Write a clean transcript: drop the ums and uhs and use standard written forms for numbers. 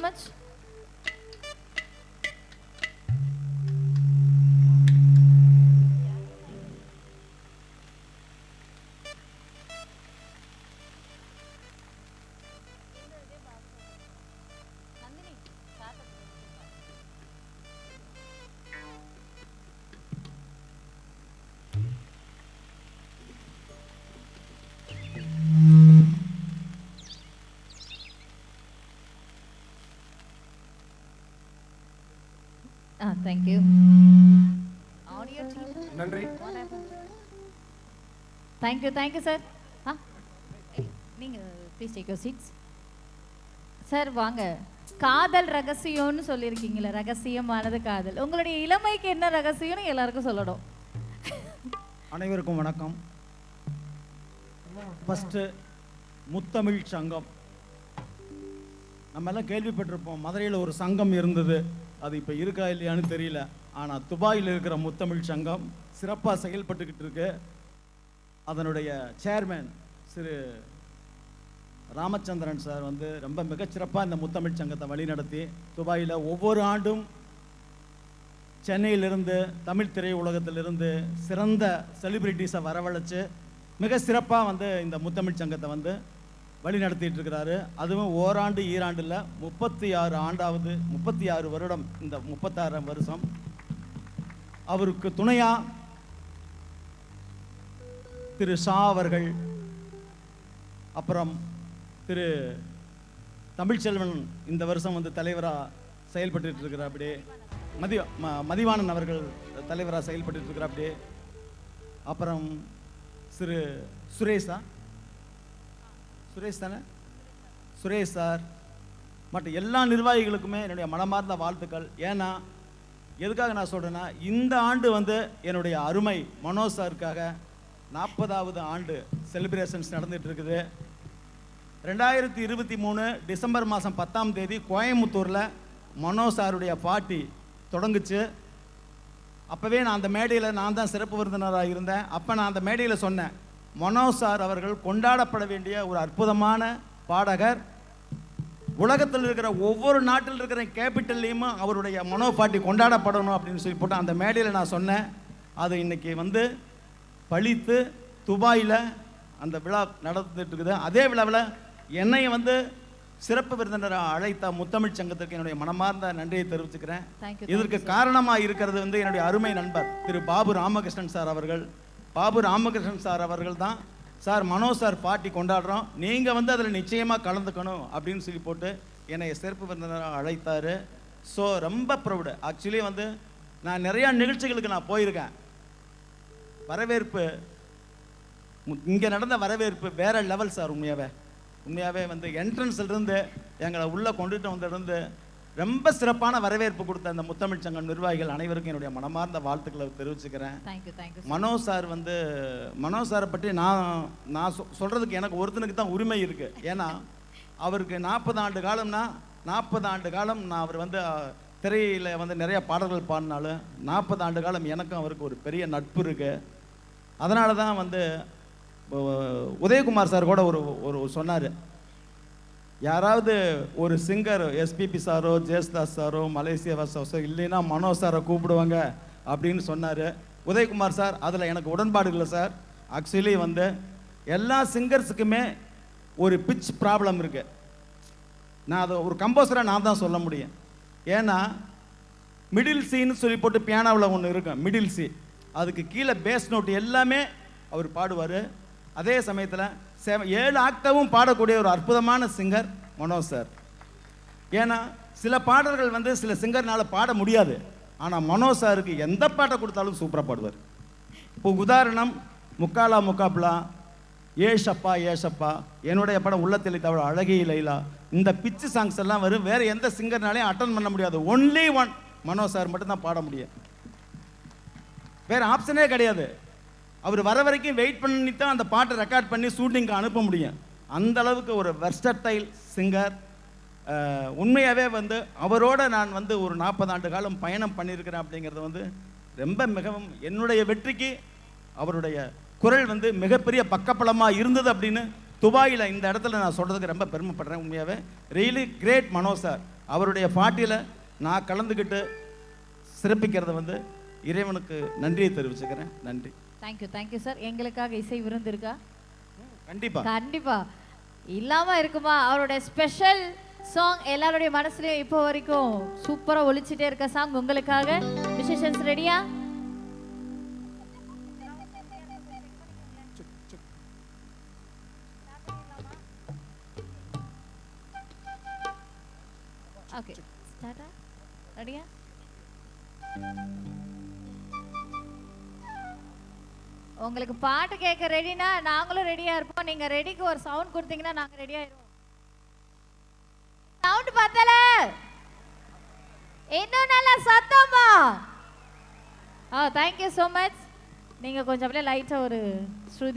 much. Thank you. Audio team. நன்றி. Thank you, sir. நீங்க please take your seats. Sir வாங்க. காதல் ரகசியம்னு சொல்லியிருக்கீங்களே, ரகசியமானது காதல். உங்களுடைய இளமைக்கு என்ன ரகசியம்னு எல்லாருக்கும் சொல்லணும். அனைவருக்கும் வணக்கம். ஃபர்ஸ்ட் முத்தமிழ் சங்கம் நம்ம எல்லாம் கேள்விப்பட்டிருப்போம். மதுரையில் ஒரு சங்கம் இருந்தது, அது இப்போ இருக்கா இல்லையான்னு தெரியல. ஆனால் துபாயில் இருக்கிற முத்தமிழ் சங்கம் சிறப்பாக செயல்பட்டுக்கிட்டு இருக்கு. அதனுடைய சேர்மேன் திரு ராமச்சந்திரன் சார் வந்து ரொம்ப மிகச்சிறப்பாக இந்த முத்தமிழ் சங்கத்தை வழிநடத்தி துபாயில் ஒவ்வொரு ஆண்டும் சென்னையிலிருந்து தமிழ் திரையுலகத்திலிருந்து சிறந்த செலிபிரிட்டிஸை வரவழைச்சு மிக சிறப்பாக வந்து இந்த முத்தமிழ் சங்கத்தை வந்து வழி நடத்திட்டு இருக்கிறாரு. அதுவும் ஓராண்டு ஈராண்டில் 36 ஆண்டாவது, 36 வருடம், இந்த 36 வருஷம். அவருக்கு துணையா திரு ஷா அவர்கள், அப்புறம் திரு தமிழ்ச்செல்வன் இந்த வருஷம் வந்து தலைவராக செயல்பட்டு இருக்கிறார். அப்படியே மதிவாணன் அவர்கள் தலைவராக செயல்பட்டு இருக்கிறார். அப்படியே அப்புறம் திரு சுரேஷ் தானே, சுரேஷ் சார் மற்ற எல்லா நிர்வாகிகளுக்குமே என்னுடைய மனமார்ந்த வாழ்த்துக்கள். ஏன்னா எதுக்காக நான் சொல்கிறேன்னா, இந்த ஆண்டு வந்து என்னுடைய அருமை மனோஜ் சாருக்காக 40வது ஆண்டு செலிப்ரேஷன்ஸ் நடந்துட்டு இருக்குது. 2023 டிசம்பர் மாதம் 10ஆம் தேதி கோயம்புத்தூரில் மனோஜ் சாருடைய பார்ட்டி தொடங்குச்சு. அப்போவே நான் அந்த மேடையில் நான் தான் சிறப்பு விருந்தினராக இருந்தேன். அப்போ நான் அந்த மேடையில் சொன்னேன், மனோஜ் சார் அவர்கள் கொண்டாடப்பட வேண்டிய ஒரு அற்புதமான பாடகர். உலகத்தில் இருக்கிற ஒவ்வொரு நாட்டில் இருக்கிற கேபிட்டல்லையும் அவருடைய மனோ பாட்டி கொண்டாடப்படணும் அப்படின்னு சொல்லி போட்டு அந்த மேடையில் நான் சொன்னேன். அது இன்னைக்கு வந்து பழித்து துபாயில் அந்த விழா நடந்துட்டு இருக்குது. அதே விழாவில் என்னை வந்து சிறப்பு விருந்தினராக அழைத்த முத்தமிழ் சங்கத்திற்கு என்னுடைய மனமார்ந்த நன்றியை தெரிவிச்சுக்கிறேன். இதற்கு காரணமாக இருக்கிறது வந்து என்னுடைய அருமை நண்பர் திரு பாபு ராமகிருஷ்ணன் சார் அவர்கள். பாபு ராமகிருஷ்ணன் சார் அவர்கள் தான், சார் மனோஜ் சார் பார்ட்டி கொண்டாடுறோம், நீங்கள் வந்து அதில் நிச்சயமாக கலந்துக்கணும் அப்படின்னு சொல்லி போட்டு என்னை சிறப்பு விருந்தினராக அழைத்தார். ஸோ ரொம்ப ப்ரௌடு. ஆக்சுவலி வந்து நான் நிறையா நிகழ்ச்சிகளுக்கு நான் போயிருக்கேன். வரவேற்பு இங்கே நடந்த வரவேற்பு வேற லெவல் சார். உண்மையாகவே வந்து என்ட்ரன்ஸ்லேருந்து எங்களை உள்ளே கொண்டுட்டு வந்திருந்து ரொம்ப சிறப்பான வரவேற்பு கொடுத்த அந்த முத்தமிழ் சங்கம் நிர்வாகிகள் அனைவருக்கும் என்னுடைய மனமார்ந்த வாழ்த்துக்களை தெரிவிச்சுக்கிறேன். மனோஜ் சார் வந்து மனோஜ் சாரை பற்றி நான் சொல்கிறதுக்கு எனக்கு ஒருத்தனுக்கு தான் உரிமை இருக்குது. ஏன்னா அவருக்கு 40 ஆண்டு காலம்னா 40 ஆண்டு காலம் நான் அவர் வந்து திரையில் வந்து நிறைய பாடல்கள் பாடினாலும் 40 ஆண்டு காலம் எனக்கும் அவருக்கு ஒரு பெரிய நட்பு இருக்குது. அதனால தான் வந்து உதயகுமார் சார் கூட ஒரு சொன்னார், யாராவது ஒரு singer SPB sorrow ஜெயஸ்தாஸ் sorrow Malaysia வாசோ இல்லைன்னா மனோஜ் சாரை கூப்பிடுவாங்க அப்படின்னு சொன்னார் உதயகுமார் சார். அதில் எனக்கு உடன்பாடு இல்லை சார். ஆக்சுவலி வந்து எல்லா சிங்கர்ஸுக்குமே ஒரு பிச் ப்ராப்ளம் இருக்குது. நான் அதை ஒரு கம்போசராக நான் தான் சொல்ல முடியும். ஏன்னா மிடில் சீன்னு சொல்லி போட்டு பியானோவில் ஒன்று இருக்கும், மிடில் சி, அதுக்கு கீழே பேஸ் நோட் எல்லாமே அவர் பாடுவார். அதே சமயத்தில் 7 ஆக்டவும் பாடக்கூடிய ஒரு அற்புதமான சிங்கர் மனோஜ் சார். ஏன்னா சில பாடல்கள் வந்து சில சிங்கர்னால பாட முடியாது, ஆனால் மனோஜ் சாருக்கு எந்த பாட்டை கொடுத்தாலும் சூப்பராக பாடுவார். இப்போ உதாரணம் முக்காலா முக்காப்லா, ஏஷப்பா ஏஷப்பா, என்னுடைய படம் உள்ளத்தில் தவிர அழகி லைலா, இந்த பிச்சு சாங்ஸ் எல்லாம் வரும். வேறு எந்த சிங்கர்னாலையும் அட்டன் பண்ண முடியாது. ஒன்லி ஒன் மனோஜ் சார் மட்டும்தான் பாட முடியும். வேறு ஆப்ஷனே கிடையாது. அவர் வர வரைக்கும் வெயிட் பண்ணி தான் அந்த பாட்டை ரெக்கார்ட் பண்ணி ஷூட்டிங்க்கு அனுப்ப முடியும். அந்த அளவுக்கு ஒரு வெர்சடைல் சிங்கர். உண்மையாகவே வந்து அவரோட நான் வந்து ஒரு 40 ஆண்டு காலம் பயணம் பண்ணியிருக்கிறேன். அப்படிங்கிறது வந்து ரொம்ப மிகவும் என்னுடைய வெற்றிக்கு அவருடைய குரல் வந்து மிகப்பெரிய பக்கப்பலமாக இருந்தது அப்படின்னு துபாயில் இந்த இடத்துல நான் சொல்கிறதுக்கு ரொம்ப பெருமைப்படுறேன். உண்மையாகவே ரியலி கிரேட் மனோஜ் சார். அவருடைய பாட்டியில் நான் கலந்துக்கிட்டு சிறப்பிக்கிறத வந்து இறைவனுக்கு நன்றியை தெரிவிச்சுக்கிறேன். நன்றி. Thank you sir. எங்களுக்காக இசை விருந்து இருக்கா? கண்டிப்பா கண்டிப்பா இல்லாம இருக்குமா? அவருடைய ஸ்பெஷல் சாங் எல்லாருடைய மனசுலயும் இப்போ வரைக்கும் சூப்பரா ஒலிச்சிட்டே இருக்க சாங் உங்களுக்காக. மியூசிஷியன்ஸ் ரெடியா? Okay start. ரெடியா? உங்களுக்கு பாட்டு கேட்க ரெடினா நாங்களும் ரெடியா இருப்போம். நீங்க ரெடிக்கு ஒரு சவுண்ட் கொடுத்தீங்கன்னா நாங்க ரெடி ஆயிடுவோம். சவுண்ட் பத்தல, இன்னும் நல்லா சத்தமா. Thank you so much. நீங்க கொஞ்சம் அப்படியே லைட்டா ஒரு ஸ்ருதி